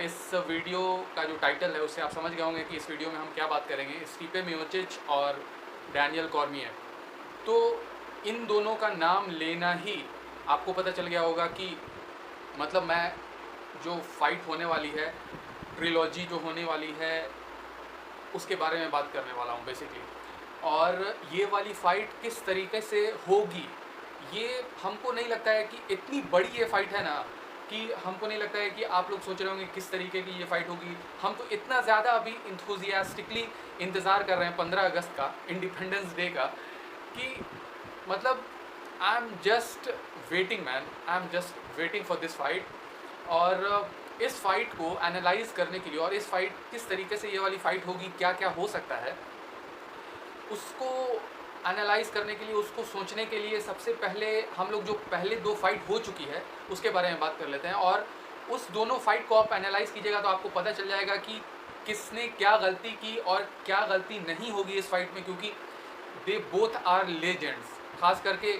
इस वीडियो का जो टाइटल है उससे आप समझ गए होंगे कि इस वीडियो में हम क्या बात करेंगे, स्टीपे मियोचिच और डैनियल कॉर्मियर। तो इन दोनों का नाम लेना ही आपको पता चल गया होगा कि मतलब मैं जो फाइट होने वाली है, ट्रिलॉजी जो होने वाली है, उसके बारे में बात करने वाला हूँ बेसिकली। और ये वाली फ़ाइट किस तरीके से होगी, ये हमको नहीं लगता है कि इतनी बड़ी ये फ़ाइट है ना, कि हमको नहीं लगता है कि आप लोग सोच रहे होंगे किस तरीके की ये फ़ाइट होगी। हम तो इतना ज़्यादा अभी इंथुजियास्टिकली इंतज़ार कर रहे हैं 15 अगस्त का, इंडिपेंडेंस डे का, कि मतलब I am just waiting man, I am just waiting for this fight. और इस फाइट को एनालाइज करने के लिए और इस फाइट किस तरीके से ये वाली फाइट होगी, क्या क्या हो सकता है, उसको एनालाइज करने के लिए, उसको सोचने के लिए सबसे पहले हम लोग जो पहले 2 फाइट हो चुकी है उसके बारे में बात कर लेते हैं। और उस दोनों फाइट को आप एनालाइज कीजिएगा तो आपको पता चल जाएगा कि किसने क्या गलती की और क्या गलती नहीं होगी इस फाइट में, क्योंकि दे बोथ आर लेजेंड्स। खास करके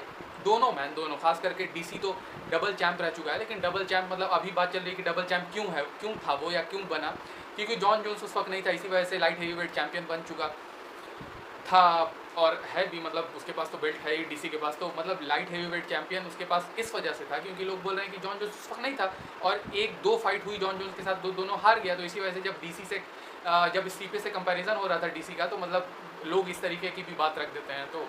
दोनों खास करके डीसी तो डबल चैंप रह चुका है, लेकिन डबल चैंप मतलब अभी बात चल रही है कि डबल चैंप क्यों है, क्यों था वो या क्यों बना, क्योंकि जॉन जोन्स उस वक्त नहीं था, इसी वजह से लाइट हेवीवेट चैंपियन बन चुका था और है भी। मतलब उसके पास तो बेल्ट है ही, डीसी के पास तो मतलब लाइट हेवीवेट चैंपियन उसके पास इस वजह से था क्योंकि लोग बोल रहे हैं कि जॉन जोन्स उस वक्त नहीं था और 1-2 फाइट हुई जॉन जोन्स के साथ, दोनों हार गया। तो इसी वजह से जब डीसी से जब स्टीपे से कंपैरिजन हो रहा था डीसी का, तो मतलब लोग इस तरीके की भी बात रख देते हैं। तो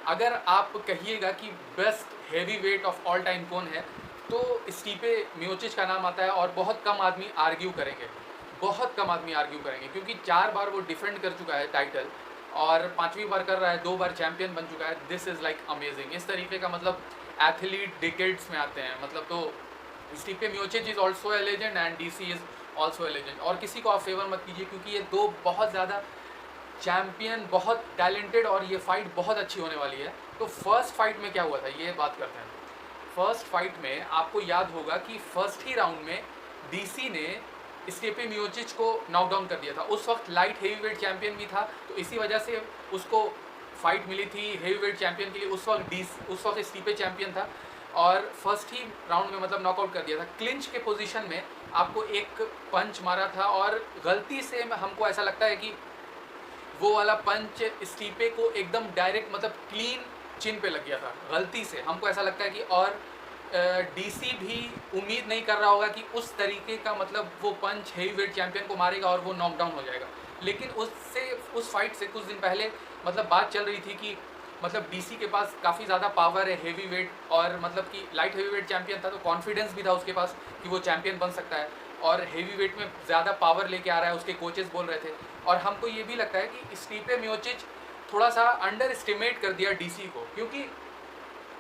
अगर आप कहिएगा कि best heavy weight of all time कौन है, तो स्टीपे मियोचिच का नाम आता है। और बहुत कम आदमी आर्ग्यू करेंगे, बहुत कम आदमी आर्ग्यू करेंगे, क्योंकि 4 बार वो डिफेंड कर चुका है टाइटल और 5वीं बार कर रहा है, 2 बार चैंपियन बन चुका है। This is like amazing. इस तरीके का मतलब एथलीट डिकेड्स में आते हैं मतलब। तो Stipe Miocic is also a legend and DC is also a legend. और किसी को आप फेवर मत कीजिए क्योंकि ये 2 बहुत ज़्यादा चैम्पियन, बहुत टैलेंटेड, और ये फाइट बहुत अच्छी होने वाली है। तो फर्स्ट फाइट में क्या हुआ था ये बात करते हैं। फर्स्ट फाइट में आपको याद होगा कि फर्स्ट ही राउंड में डीसी ने स्टीपे मियोचिच को नॉकडाउन कर दिया था। उस वक्त लाइट हेवीवेट चैंपियन भी था, तो इसी वजह से उसको फाइट मिली थी हेवीवेट चैंपियन के लिए। उस वक्त स्टीपे चैंपियन था और फर्स्ट ही राउंड में मतलब नॉकआउट कर दिया था। क्लिंच के पोजीशन में आपको एक पंच मारा था और गलती से हमको ऐसा लगता है कि वो वाला पंच स्टीपे को एकदम डायरेक्ट मतलब क्लीन चिन पे लग गया था गलती से, हमको ऐसा लगता है कि। और डीसी भी उम्मीद नहीं कर रहा होगा कि उस तरीके का मतलब वो पंच हेवीवेट चैंपियन को मारेगा और वो नॉकडाउन हो जाएगा। लेकिन उस फाइट से कुछ दिन पहले मतलब बात चल रही थी कि मतलब डीसी के पास काफ़ी ज़्यादा पावर है हेवीवेट, और मतलब कि लाइट हेवीवेट चैंपियन था तो कॉन्फिडेंस भी था उसके पास कि वो चैंपियन बन सकता है, और हेवीवेट में ज़्यादा पावर लेके आ रहा है, उसके कोचेस बोल रहे थे। और हमको ये भी लगता है कि स्टीपे मियोचिच थोड़ा सा अंडर एस्टिमेट कर दिया डीसी को, क्योंकि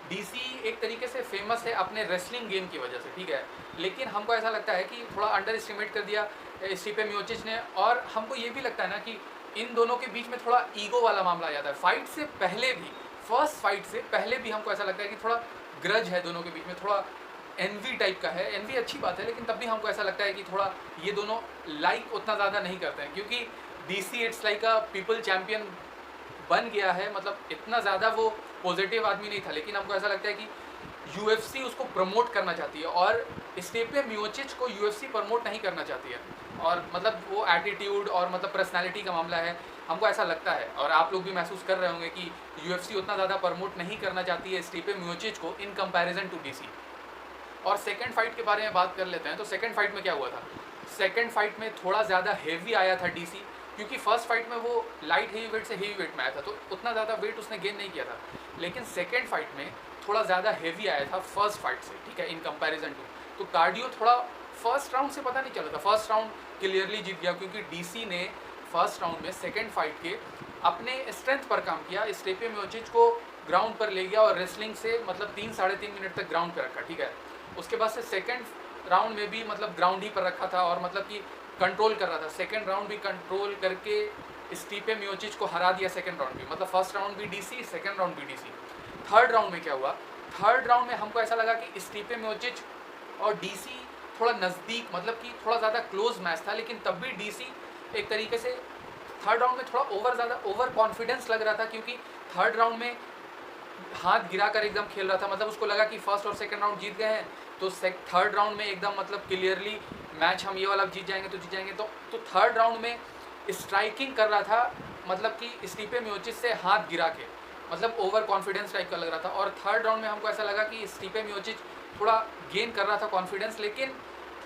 डीसी एक तरीके से फेमस है अपने रेसलिंग गेम की वजह से, ठीक है, लेकिन हमको ऐसा लगता है कि थोड़ा अंडर एस्टिमेट कर दिया स्टीपे मियोचिच ने। और हमको ये भी लगता है ना कि इन दोनों के बीच में थोड़ा ईगो वाला मामला आ जाता है। फाइट से पहले भी, फर्स्ट फाइट से पहले भी हमको ऐसा लगता है कि थोड़ा ग्रज है दोनों के बीच में, थोड़ा एनवी टाइप का है। एनवी अच्छी बात है, लेकिन तब भी हमको ऐसा लगता है कि थोड़ा ये दोनों लाइक उतना ज़्यादा नहीं करते हैं, क्योंकि DC it's like a people champion बन गया है, मतलब इतना ज़्यादा वो पॉजिटिव आदमी नहीं था। लेकिन हमको ऐसा लगता है कि यूएफसी उसको प्रमोट करना चाहती है और स्टीपे मियोचिच को यूएफसी प्रमोट नहीं करना चाहती है। और मतलब वो एटीट्यूड और मतलब पर्सनालिटी का मामला है, हमको ऐसा लगता है। और आप लोग भी महसूस कर रहे होंगे कि यूएफसी उतना ज़्यादा प्रमोट नहीं करना चाहती है स्टीपे मियोचिच को इन कंपैरिजन टू डीसी। और सेकंड फाइट के बारे में बात कर लेते हैं। तो सेकंड फाइट में क्या हुआ था, सेकंड फाइट में थोड़ा ज़्यादा हेवी आया था डीसी, क्योंकि फर्स्ट फाइट में वो लाइट हेवी वेट से हेवी वेट में आया था, तो उतना ज़्यादा वेट उसने गेन नहीं किया था। लेकिन सेकंड फाइट में थोड़ा ज़्यादा हेवी आया था फर्स्ट फाइट से, ठीक है, इन कंपैरिजन टू। तो कार्डियो थोड़ा फर्स्ट राउंड से पता नहीं चला था, फर्स्ट राउंड क्लियरली जीत गया, क्योंकि डीसी ने फर्स्ट राउंड में सेकेंड फाइट के अपने स्ट्रेंथ पर काम किया, स्टीपे मियोचिच को ग्राउंड पर ले गया और रेसलिंग से मतलब 3-3.5 मिनट तक ग्राउंड पर रखा, ठीक है। उसके बाद से सेकेंड राउंड में भी मतलब ग्राउंड ही पर रखा था और मतलब कि कंट्रोल कर रहा था। सेकेंड राउंड भी कंट्रोल करके स्टीपे मियोचिच को हरा दिया सेकेंड राउंड भी, मतलब फर्स्ट राउंड भी डीसी, सेकेंड राउंड भी डीसी। थर्ड राउंड में क्या हुआ, थर्ड राउंड में हमको ऐसा लगा कि स्टीपे मियोचिच और डीसी थोड़ा नज़दीक, मतलब कि थोड़ा ज़्यादा क्लोज मैच था, लेकिन तब भी डीसी एक तरीके से थर्ड राउंड में थोड़ा ज़्यादा ओवर कॉन्फिडेंस लग रहा था, क्योंकि थर्ड राउंड में हाथ गिराकर एकदम खेल रहा था। मतलब उसको लगा कि फर्स्ट और सेकंड राउंड जीत गए हैं, तो थर्ड राउंड में एकदम मतलब क्लियरली मैच हम ये वाला जीत जाएंगे तो जीत जाएंगे। तो थर्ड राउंड में स्ट्राइकिंग कर रहा था, मतलब कि स्टीपे मियोचिच से हाथ गिरा के, मतलब ओवर कॉन्फिडेंस टाइप का लग रहा था। और थर्ड राउंड में हमको ऐसा लगा कि स्टीपे मियोचिच थोड़ा गेन कर रहा था कॉन्फिडेंस, लेकिन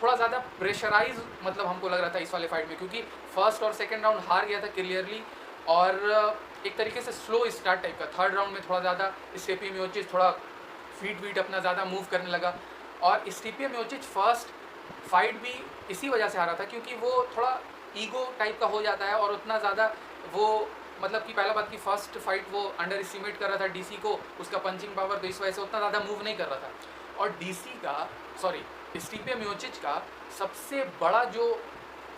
थोड़ा ज़्यादा प्रेशराइज मतलब हमको लग रहा था इस वाले फाइट में, क्योंकि फर्स्ट और सेकेंड राउंड हार गया था क्लियरली, और एक तरीके से स्लो स्टार्ट टाइप का। थर्ड राउंड में थोड़ा ज़्यादा स्टीपे मियोचिच थोड़ा फीट अपना ज़्यादा मूव करने लगा। और स्टीपे मियोचिच फर्स्ट फाइट भी इसी वजह से हारा था, क्योंकि वो थोड़ा ईगो टाइप का हो जाता है, और उतना ज़्यादा वो मतलब कि पहला बात की फर्स्ट फाइट वो अंडर एस्टिमेट कर रहा था डीसी को, उसका पंचिंग पावर, तो इस वजह से उतना ज़्यादा मूव नहीं कर रहा था। और डीसी का स्टीपे मियोचिच का सबसे बड़ा जो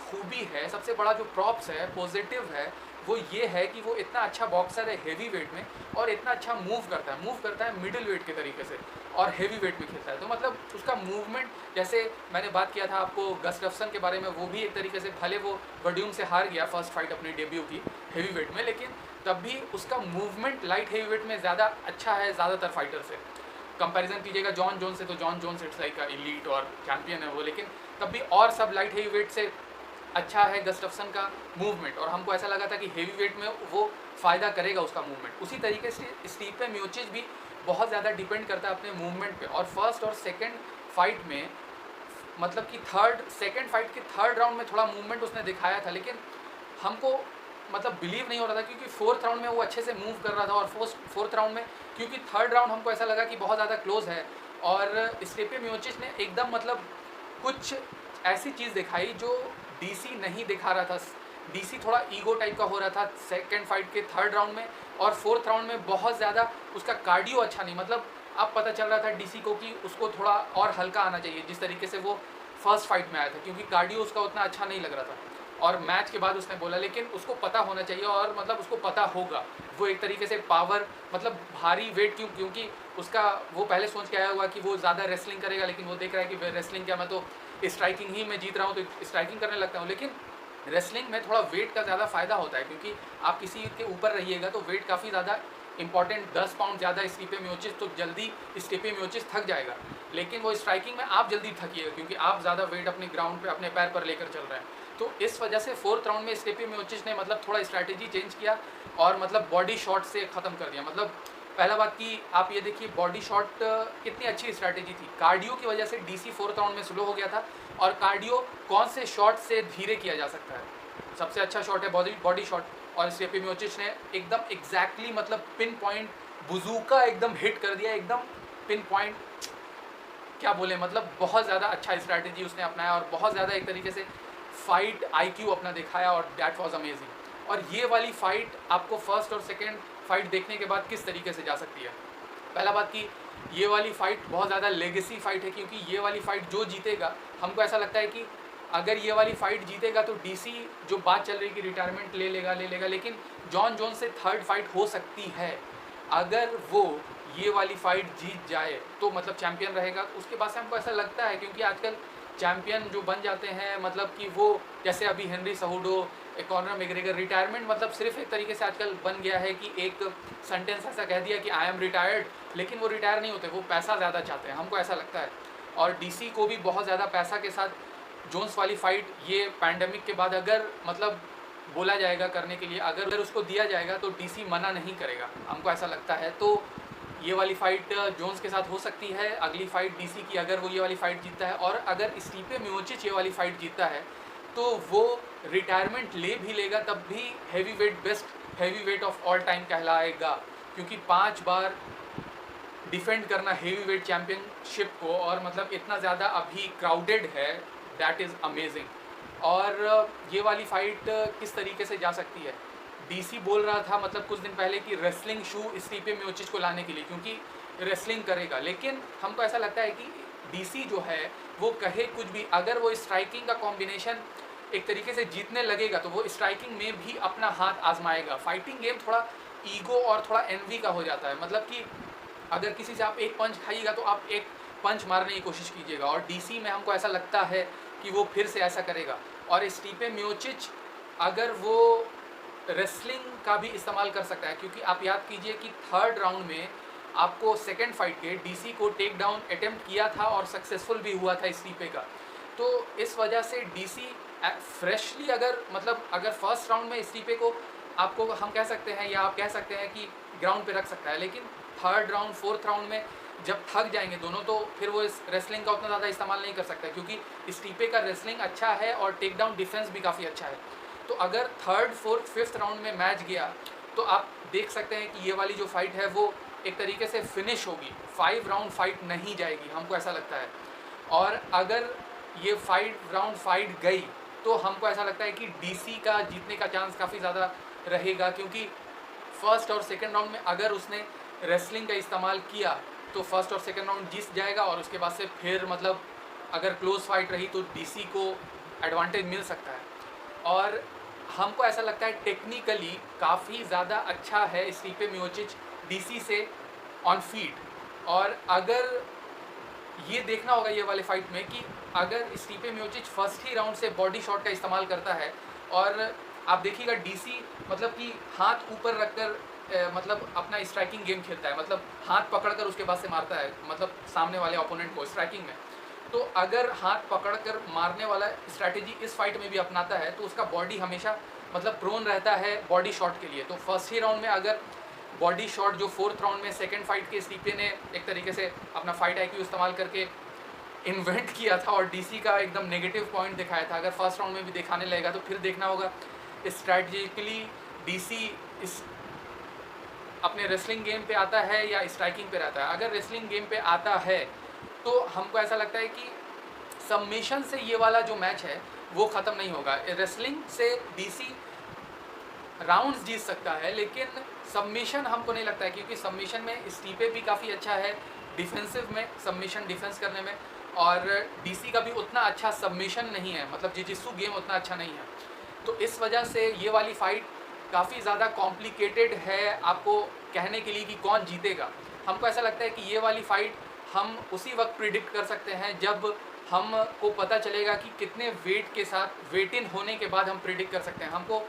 खूबी है, सबसे बड़ा जो प्रॉप्स है, पॉजिटिव है, वो ये है कि वो इतना अच्छा बॉक्सर है हेवी वेट में, और इतना अच्छा मूव करता है मिडिल वेट के तरीके से, और हेवी वेट में खेलता है। तो मतलब उसका मूवमेंट, जैसे मैंने बात किया था आपको गस्टफ्सन के बारे में, वो भी एक तरीके से भले वो वड्यूम से हार गया फर्स्ट फाइट अपनी डेब्यू की हेवी वेट में, लेकिन तब भी उसका मूवमेंट लाइट हेवी वेट में ज़्यादा अच्छा है ज़्यादातर फाइटर से। कंपैरिजन कीजिएगा जॉन जोन्स से, तो John Jones it's like elite और चैंपियन है वो, लेकिन तब भी और सब लाइट हेवी वेट से अच्छा है गस्टफ्सन का मूवमेंट, और हमको ऐसा लगा था कि हेवी वेट में वो फ़ायदा करेगा उसका मूवमेंट। उसी तरीके से स्टीपे मियोचिच भी बहुत ज़्यादा डिपेंड करता है अपने मूवमेंट पे। और फर्स्ट और सेकंड फाइट में, मतलब कि सेकंड फाइट के थर्ड राउंड में थोड़ा मूवमेंट उसने दिखाया था, लेकिन हमको मतलब बिलीव नहीं हो रहा था, क्योंकि फोर्थ राउंड में वो अच्छे से मूव कर रहा था। और फोर्थ राउंड में, क्योंकि थर्ड राउंड हमको ऐसा लगा कि बहुत ज़्यादा क्लोज है, और स्टीपे मियोचिच ने एकदम मतलब कुछ ऐसी चीज़ दिखाई जो डीसी नहीं दिखा रहा था। डीसी थोड़ा ईगो टाइप का हो रहा था सेकंड फाइट के थर्ड राउंड में, और फोर्थ राउंड में बहुत ज़्यादा उसका कार्डियो अच्छा नहीं, मतलब अब पता चल रहा था डीसी को कि उसको थोड़ा और हल्का आना चाहिए, जिस तरीके से वो फर्स्ट फाइट में आया था, क्योंकि कार्डियो उसका उतना अच्छा नहीं लग रहा था। और मैच के बाद उसने बोला, लेकिन उसको पता होना चाहिए, और मतलब उसको पता होगा वो एक तरीके से पावर, मतलब भारी वेट, क्योंकि उसका वो पहले सोच के आया हुआ कि वो ज़्यादा रेसलिंग करेगा, लेकिन वो देख रहा है कि रेसलिंग क्या, मैं तो स्ट्राइकिंग ही में जीत रहा हूँ, तो स्ट्राइकिंग करने लगता हूँ। लेकिन रेसलिंग में थोड़ा वेट का ज़्यादा फ़ायदा होता है, क्योंकि आप किसी के ऊपर रहिएगा तो वेट काफ़ी ज़्यादा इंपॉर्टेंट, 10 पाउंड ज़्यादा स्टीपे मियोचिच, तो जल्दी स्टीपे मियोचिच थक जाएगा। लेकिन वो स्ट्राइकिंग में आप जल्दी थकिएगा, क्योंकि आप ज़्यादा वेट अपने ग्राउंड पे अपने पैर पर लेकर चल रहे हैं। तो इस वजह से फोर्थ राउंड में स्टीपे मियोचिच ने मतलब थोड़ा स्ट्रैटेजी चेंज किया, और मतलब बॉडी शॉट से ख़त्म कर दिया। मतलब पहला बात की आप ये देखिए बॉडी शॉट कितनी अच्छी स्ट्रैटेजी थी। कार्डियो की वजह से डीसी फोर्थ राउंड में स्लो हो गया था, और कार्डियो कौन से शॉट से धीरे किया जा सकता है, सबसे अच्छा शॉट है बॉडी शॉट। और स्टीपे मियोचिच ने एकदम एग्जैक्टली मतलब पिन पॉइंट बुजूका एकदम हिट कर दिया, एकदम पिन पॉइंट, क्या बोले, मतलब बहुत ज़्यादा अच्छा स्ट्रैटेजी उसने अपनाया, और बहुत ज़्यादा एक तरीके से फाइट आईक्यू अपना दिखाया, और दैट वाज अमेजिंग। और ये वाली फाइट आपको फर्स्ट और सेकेंड फाइट देखने के बाद किस तरीके से जा सकती है। पहला बात की ये वाली फ़ाइट बहुत ज़्यादा लेगेसी फ़ाइट है, क्योंकि ये वाली फ़ाइट जो जीतेगा, हमको ऐसा लगता है कि अगर ये वाली फ़ाइट जीतेगा तो डीसी जो बात चल रही कि रिटायरमेंट ले लेगा, लेकिन जॉन जोन्स से थर्ड फाइट हो सकती है। अगर वो ये वाली फ़ाइट जीत जाए तो मतलब चैम्पियन रहेगा। उसके बाद से हमको ऐसा लगता है, क्योंकि आजकल चैम्पियन जो बन जाते हैं, मतलब कि वो जैसे अभी हेनरी सहुडो, कॉनर मैग्रेगर, रिटायरमेंट मतलब सिर्फ एक तरीके से आजकल बन गया है कि एक सेंटेंस ऐसा कह दिया कि आई एम रिटायर्ड, लेकिन वो रिटायर नहीं होते, वो पैसा ज़्यादा चाहते हैं, हमको ऐसा लगता है। और डीसी को भी बहुत ज़्यादा पैसा के साथ जोन्स वाली फ़ाइट ये पैंडमिक के बाद अगर मतलब बोला जाएगा करने के लिए, अगर उसको दिया जाएगा तो डीसी मना नहीं करेगा, हमको ऐसा लगता है। तो ये वाली फ़ाइट जोन्स के साथ हो सकती है, अगली फ़ाइट डीसी की, अगर वो ये वाली फ़ाइट जीतता है। और अगर स्टीपे मियोचिच ये वाली फ़ाइट जीतता है तो वो रिटायरमेंट ले भी लेगा, तब भी heavy weight best heavy weight of all time कहलाएगा, क्योंकि 5 बार डिफेंड करना हेवी वेट चैम्पियनशिप को, और मतलब इतना ज़्यादा अभी क्राउडेड है, दैट इज़ अमेजिंग। और ये वाली फ़ाइट किस तरीके से जा सकती है, डीसी बोल रहा था मतलब कुछ दिन पहले कि रेसलिंग शू स्टीपे मियोचिच को लाने के लिए, क्योंकि रेसलिंग करेगा। लेकिन हमको ऐसा लगता है कि डीसी जो है वो कहे कुछ भी, अगर वो स्ट्राइकिंग का कॉम्बिनेशन एक तरीके से जीतने लगेगा तो वो स्ट्राइकिंग में भी अपना हाथ आजमाएगा। फाइटिंग गेम थोड़ा ईगो और थोड़ा एनवी का हो जाता है, मतलब कि अगर किसी से आप एक पंच खाइएगा तो आप एक पंच मारने की कोशिश कीजिएगा, और डीसी में हमको ऐसा लगता है कि वो फिर से ऐसा करेगा। और स्टीपे मियोचिच अगर वो रेसलिंग का भी इस्तेमाल कर सकता है, क्योंकि आप याद कीजिए कि थर्ड राउंड में आपको सेकेंड फाइट के डीसी को टेक डाउन अटेम्प्ट किया था और सक्सेसफुल भी हुआ था स्टीपे का। तो इस वजह से डीसी फ्रेशली अगर फर्स्ट राउंड में स्टीपे को आपको हम कह सकते हैं या आप कह सकते हैं कि ग्राउंड पे रख सकता है, लेकिन थर्ड राउंड फोर्थ राउंड में जब थक जाएंगे दोनों तो फिर वो इस रेसलिंग का उतना ज़्यादा इस्तेमाल नहीं कर सकता, क्योंकि स्टीपे का रेसलिंग अच्छा है और टेक डाउन डिफेंस भी काफ़ी अच्छा है। तो अगर थर्ड फोर्थ फिफ्थ राउंड में मैच गया तो आप देख सकते हैं कि ये वाली जो फाइट है वो एक तरीके से फिनिश होगी, 5 राउंड फाइट नहीं जाएगी, हमको ऐसा लगता है। और अगर ये 5 राउंड फाइट गई तो हमको ऐसा लगता है कि डीसी का जीतने का चांस काफ़ी ज़्यादा रहेगा, क्योंकि फर्स्ट और सेकंड राउंड में अगर उसने रेसलिंग का इस्तेमाल किया तो फर्स्ट और सेकंड राउंड जीत जाएगा, और उसके बाद से फिर अगर क्लोज फाइट रही तो डीसी को एडवांटेज मिल सकता है। और हमको ऐसा लगता है टेक्निकली काफ़ी ज़्यादा अच्छा है स्टीपे मियोचिच डीसी से ऑन फीट। और अगर ये देखना होगा ये वाले फाइट में कि अगर स्टीपे मियोचिच फर्स्ट ही राउंड से बॉडी शॉट का इस्तेमाल करता है, और आप देखिएगा डीसी कि हाथ ऊपर रखकर अपना स्ट्राइकिंग गेम खेलता है, हाथ पकड़कर उसके बाद से मारता है, सामने वाले ओपोनेंट को स्ट्राइकिंग में। तो अगर हाथ पकड़कर मारने वाला स्ट्रैटेजी इस फाइट में भी अपनाता है तो उसका बॉडी हमेशा प्रोन रहता है बॉडी शॉट के लिए। तो फर्स्ट ही राउंड में अगर बॉडी शॉट जो फोर्थ राउंड में सेकंड फाइट के स्टीपे ने एक तरीके से अपना फाइट आईक्यू इस्तेमाल करके इन्वेंट किया था और डीसी का एकदम नेगेटिव पॉइंट दिखाया था, अगर फर्स्ट राउंड में भी दिखाने लगेगा तो फिर देखना होगा स्ट्रैटेजिकली डीसी इस अपने रेसलिंग गेम पे आता है या स्ट्राइकिंग पे रहता है। अगर रेसलिंग गेम पे आता है तो हमको ऐसा लगता है कि सबमिशन से ये वाला जो मैच है वो ख़त्म नहीं होगा। रेसलिंग से डीसी राउंड्स जीत सकता है, लेकिन सबमिशन हमको नहीं लगता है, क्योंकि सबमिशन में स्टीपे भी काफ़ी अच्छा है डिफेंसिव में, सबमिशन डिफेंस करने में, और डीसी का भी उतना अच्छा सबमिशन नहीं है, जिजित्सु गेम उतना अच्छा नहीं है। तो इस वजह से ये वाली फ़ाइट काफ़ी ज़्यादा कॉम्प्लिकेटेड है आपको कहने के लिए कि कौन जीतेगा। हमको ऐसा लगता है कि ये वाली फ़ाइट हम उसी वक्त प्रिडिक्ट कर सकते हैं जब हमको पता चलेगा कि कितने वेट के साथ वेट इन होने के बाद हम प्रिडिक्ट कर सकते हैं। हमको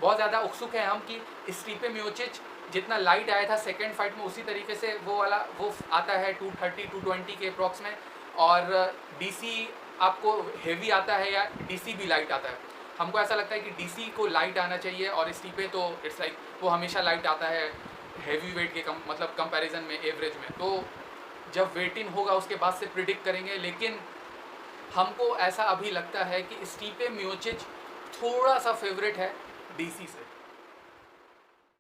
बहुत ज़्यादा उत्सुक है हम कि स्टीपे मियोचिच जितना लाइट आया था सेकेंड फाइट में उसी तरीके से वो आता है 230 220 के अप्रॉक्स में, और डीसी आपको हेवी आता है या डीसी भी लाइट आता है। हमको ऐसा लगता है कि डीसी को लाइट आना चाहिए और स्टीपे तो इट्स लाइक वो हमेशा लाइट आता है हेवी वेट के कंपैरिजन में, एवरेज में। तो जब वेट इन होगा उसके बाद से प्रिडिक्ट करेंगे, लेकिन हमको ऐसा अभी लगता है कि स्टीपे मियोचिच थोड़ा सा फेवरेट है डीसी से।